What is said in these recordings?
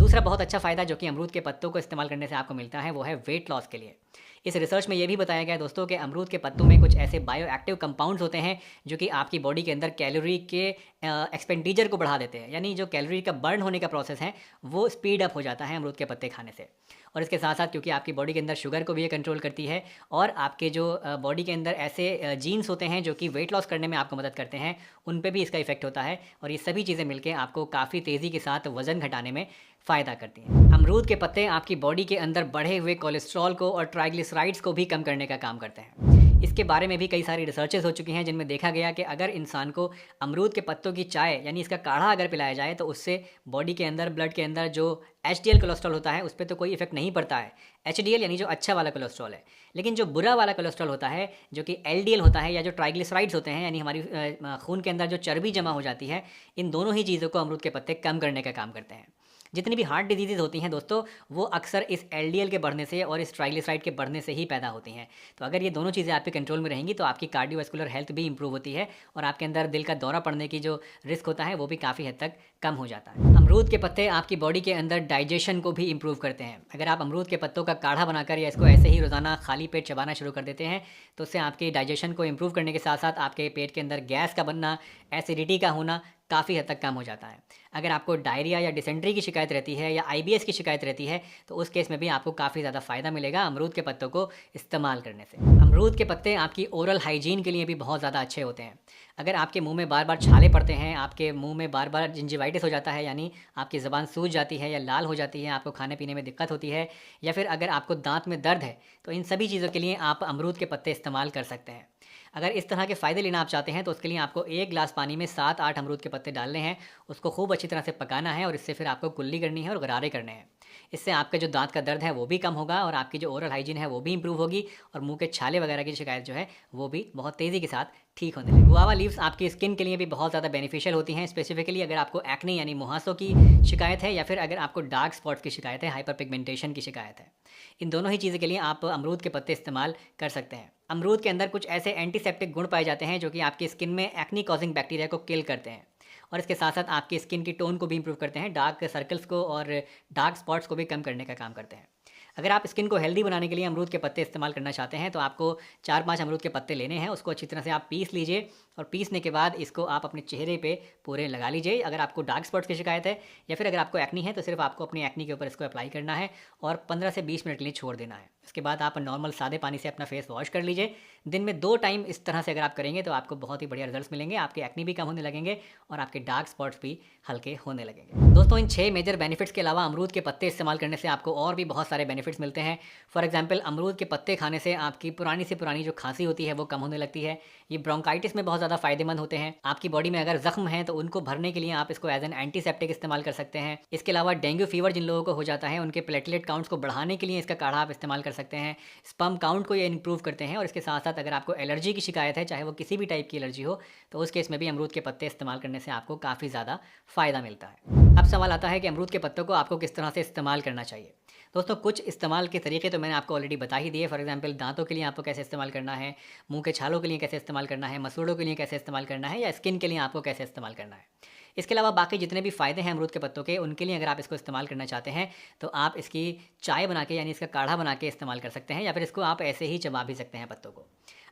दूसरा बहुत अच्छा फ़ायदा जो कि अमरूद के पत्तों को इस्तेमाल करने से आपको मिलता है वो है वेट लॉस के लिए। इस रिसर्च में ये भी बताया गया है दोस्तों कि अमरूद के पत्तों में कुछ ऐसे बायो एक्टिव कंपाउंड्स होते हैं जो कि आपकी बॉडी के अंदर कैलोरी के एक्सपेंडिचर को बढ़ा देते हैं, यानी जो कैलोरी का बर्न होने का प्रोसेस है वो स्पीड अप हो जाता है अमरूद के पत्ते खाने से। और इसके साथ साथ क्योंकि आपकी बॉडी के अंदर शुगर को भी ये कंट्रोल करती है और आपके जो बॉडी के अंदर ऐसे जीन्स होते हैं जो कि वेट लॉस करने में आपको मदद करते हैं, उन पे भी इसका इफेक्ट होता है और ये सभी चीज़ें मिलकर आपको काफ़ी तेज़ी के साथ वज़न घटाने में फ़ायदा करती हैं। अमरूद के पत्ते आपकी बॉडी के अंदर बढ़े हुए कोलेस्ट्रॉल को और ट्राइग्लिसराइड्स को भी कम करने का काम करते हैं। इसके बारे में भी कई सारी रिसर्चेस हो चुकी हैं जिनमें देखा गया कि अगर इंसान को अमरूद के पत्तों की चाय यानी इसका काढ़ा अगर पिलाया जाए तो उससे बॉडी के अंदर ब्लड के अंदर जो एचडीएल कोलेस्ट्रॉल होता है उस पर तो कोई इफेक्ट नहीं पड़ता है। एचडीएल यानी जो अच्छा वाला कोलेस्ट्रॉल है, लेकिन जो बुरा वाला कोलेस्ट्रॉल होता है जो कि एलडीएल होता है या जो ट्राइग्लिसराइड्स होते हैं यानी हमारी खून के अंदर जो चर्बी जमा हो जाती है, इन दोनों ही चीज़ों को अमरूद के पत्ते कम करने का काम करते हैं। जितनी भी हार्ट डिजीज़ होती हैं दोस्तों वो अक्सर इस एलडीएल के बढ़ने से और इस ट्राइग्लिसराइड के बढ़ने से ही पैदा होती हैं। तो अगर ये दोनों चीज़ें आपके कंट्रोल में रहेंगी तो आपकी कार्डियोवैस्कुलर हेल्थ भी इंप्रूव होती है और आपके अंदर दिल का दौरा पड़ने की जो रिस्क होता है वो भी काफ़ी हद तक कम हो जाता है। अमरूद के पत्ते आपकी बॉडी के अंदर डाइजेशन को भी इंप्रूव करते हैं। अगर आप अमरूद के पत्तों का काढ़ा बनाकर या इसको ऐसे ही रोज़ाना खाली पेट चबाना शुरू कर देते हैं तो उससे आपके डाइजेशन को इंप्रूव करने के साथ साथ आपके पेट के अंदर गैस का बनना, एसिडिटी का होना काफ़ी हद तक कम हो जाता है। अगर आपको डायरिया या डिसेंट्री की शिकायत रहती है या आईबीएस की शिकायत रहती है तो उस केस में भी आपको काफ़ी ज़्यादा फ़ायदा मिलेगा अमरूद के पत्तों को इस्तेमाल करने से। अमरूद के पत्ते आपकी ओरल हाइजीन के लिए भी बहुत ज़्यादा अच्छे होते हैं। अगर आपके मुंह में बार बार छाले पड़ते हैं, आपके मुंह में बार बार जिंजिवाइटिस हो जाता है यानी आपकी ज़बान सूज जाती है या लाल हो जाती है, आपको खाने पीने में दिक्कत होती है, या फिर अगर आपको दांत में दर्द है तो इन सभी चीज़ों के लिए आप अमरूद के पत्ते इस्तेमाल कर सकते हैं। अगर इस तरह के फ़ायदे लेना आप चाहते हैं तो उसके लिए आपको 1 गिलास पानी में 7-8 अमरूद के पत्ते डालने हैं, उसको खूब अच्छी तरह से पकाना है और इससे फिर आपको कुल्ली करनी है और गरारे करने हैं। इससे आपका जो दांत का दर्द है वो भी कम होगा और आपकी जो ओरल हाइजीन है वो भी इंप्रूव होगी और मुंह के छाले वगैरह की शिकायत जो है वो भी बहुत तेज़ी के साथ ठीक होने लगी। गुआवा लीव्स आपकी स्किन के लिए भी बहुत ज़्यादा बेनिफिशियल होती हैं, स्पेसिफिकली अगर आपको एक्ने यानी मुहासों की शिकायत है या फिर अगर आपको डार्क स्पॉट्स की शिकायत है, हाइपर पिगमेंटेशन की शिकायत है। इन दोनों ही चीज़ों के लिए आप अमरूद के पत्ते इस्तेमाल कर सकते हैं। अमरूद के अंदर कुछ ऐसे एंटीसेप्टिक गुण पाए जाते हैं जो कि आपकी स्किन में एक्ने कॉजिंग बैक्टीरिया को किल करते हैं और इसके साथ साथ आपकी स्किन की टोन को भी इंप्रूव करते हैं, डार्क सर्कल्स को और डार्क स्पॉट्स को भी कम करने का काम करते हैं। अगर आप स्किन को हेल्दी बनाने के लिए अमरूद के पत्ते इस्तेमाल करना चाहते हैं तो आपको 4-5 अमरूद के पत्ते लेने हैं, उसको अच्छी तरह से आप पीस लीजिए और पीसने के बाद इसको आप अपने चेहरे पे पूरे लगा लीजिए। अगर आपको डार्क स्पॉट्स की शिकायत है या फिर अगर आपको एक्नी है तो सिर्फ आपको अपनी एक्नी के ऊपर इसको अप्लाई करना है और 15 से 20 मिनट के लिए छोड़ देना है। इसके बाद आप नॉर्मल सादे पानी से अपना फेस वॉश कर लीजिए। दिन में 2 टाइम इस तरह से अगर आप करेंगे तो आपको बहुत ही बढ़िया रिजल्ट्स मिलेंगे, आपके एक्नी भी कम होने लगेंगे और आपके डार्क स्पॉट्स भी हल्के होने लगेंगे। दोस्तों इन 6 मेजर बेनिफिट्स के अलावा अमरूद के पत्ते इस्तेमाल करने से आपको और भी बहुत सारे बेनिफिट्स मिलते हैं। फॉर एग्जाम्पल अमरूद के पत्ते खाने से आपकी पुरानी से पुरानी जो खांसी होती है वो कम होने लगती है। ये ब्रोंकाइटिस में बहुत ज़्यादा फायदेमंद होते हैं। आपकी बॉडी में अगर जख्म है तो उनको भरने के लिए आप इसको एज एन एंटीसेप्टिक इस्तेमाल कर सकते हैं। इसके अलावा डेंगू फीवर जिन लोगों को हो जाता है उनके प्लेटलेट काउंट्स को बढ़ाने के लिए इसका काढ़ा आप इस्तेमाल कर सकते हैं। स्पर्म काउंट को ये इंप्रूव करते हैं और इसके साथ साथ अगर आपको एलर्जी की शिकायत है, चाहे वो किसी भी टाइप की एलर्जी हो, तो उस केस में भी अमरूद के पत्ते इस्तेमाल करने से आपको काफ़ी ज़्यादा फ़ायदा मिलता है। अब सवाल आता है कि अमरूद के पत्तों को आपको किस तरह से इस्तेमाल करना चाहिए। दोस्तों कुछ इस्तेमाल के तरीके तो मैंने आपको ऑलरेडी बता ही दिए। फॉर एग्जांपल दांतों के लिए आपको कैसे इस्तेमाल करना है, मुंह के छालों के लिए कैसे इस्तेमाल करना है, मसूड़ों के लिए कैसे इस्तेमाल करना है या स्किन के लिए आपको कैसे इस्तेमाल करना है। इसके अलावा बाकी जितने भी फ़ायदे हैं अमरूद के पत्तों के, उनके लिए अगर आप इसको इस्तेमाल करना चाहते हैं तो आप इसकी चाय बना के यानी इसका काढ़ा बना के इस्तेमाल कर सकते हैं या फिर इसको आप ऐसे ही चबा भी सकते हैं पत्तों को।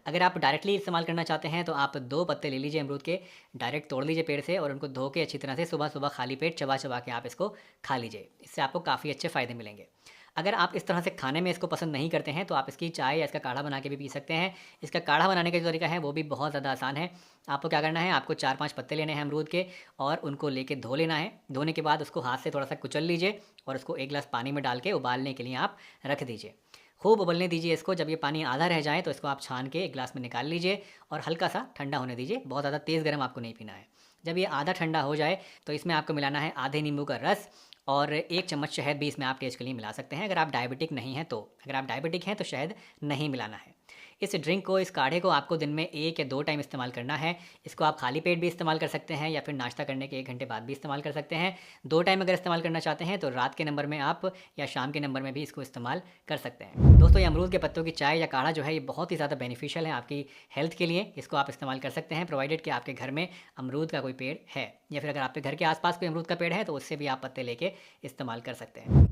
अगर आप डायरेक्टली इस्तेमाल करना चाहते हैं तो आप 2 पत्ते ले लीजिए अमरूद के, डायरेक्ट तोड़ लीजिए पेड़ से और उनको धो के अच्छी तरह से सुबह सुबह खाली पेट चबा चबा के आप इसको खा लीजिए। इससे आपको काफ़ी अच्छे फ़ायदे मिलेंगे। अगर आप इस तरह से खाने में इसको पसंद नहीं करते हैं तो आप इसकी चाय या इसका काढ़ा बना के भी पी सकते हैं। इसका काढ़ा बनाने का जो तरीका है वो भी बहुत ज़्यादा आसान है। आपको क्या करना है, आपको 4-5 पत्ते लेने हैं अमरूद के और उनको लेके धो लेना है। धोने के बाद उसको हाथ से थोड़ा सा कुचल लीजिए और उसको 1 गिलास पानी में डाल के उबालने के लिए आप रख दीजिए। खूब उबलने दीजिए इसको। जब ये पानी आधा रह जाए तो इसको आप छान के 1 गिलास में निकाल लीजिए और हल्का सा ठंडा होने दीजिए। बहुत ज़्यादा तेज़ गर्म आपको नहीं पीना है। जब ये आधा ठंडा हो जाए तो इसमें आपको मिलाना है आधे नींबू का रस और 1 चम्मच शहद भी इसमें आप टेस्ट के लिए मिला सकते हैं अगर आप डायबिटिक नहीं हैं तो। अगर आप डायबिटिक हैं तो शहद नहीं मिलाना है। इस ड्रिंक को, इस काढ़े को आपको दिन में 1 या 2 टाइम इस्तेमाल करना है। इसको आप खाली पेट भी इस्तेमाल कर सकते हैं या फिर नाश्ता करने के 1 घंटे बाद भी इस्तेमाल कर सकते हैं। 2 टाइम अगर इस्तेमाल करना चाहते हैं तो रात के नंबर में आप या शाम के नंबर में भी इसको इस्तेमाल कर सकते हैं। दोस्तों, ये अमरूद के पत्तों की चाय या काढ़ा जो है ये बहुत ही ज़्यादा बेनिफिशियल है आपकी हेल्थ के लिए। इसको आप इस्तेमाल कर सकते हैं प्रोवाइडेड कि आपके घर में अमरूद का कोई पेड़ है, या फिर अगर आपके घर के आसपास कोई अमरूद का पेड़ है तो उससे भी आप पत्ते लेके इस्तेमाल कर सकते हैं।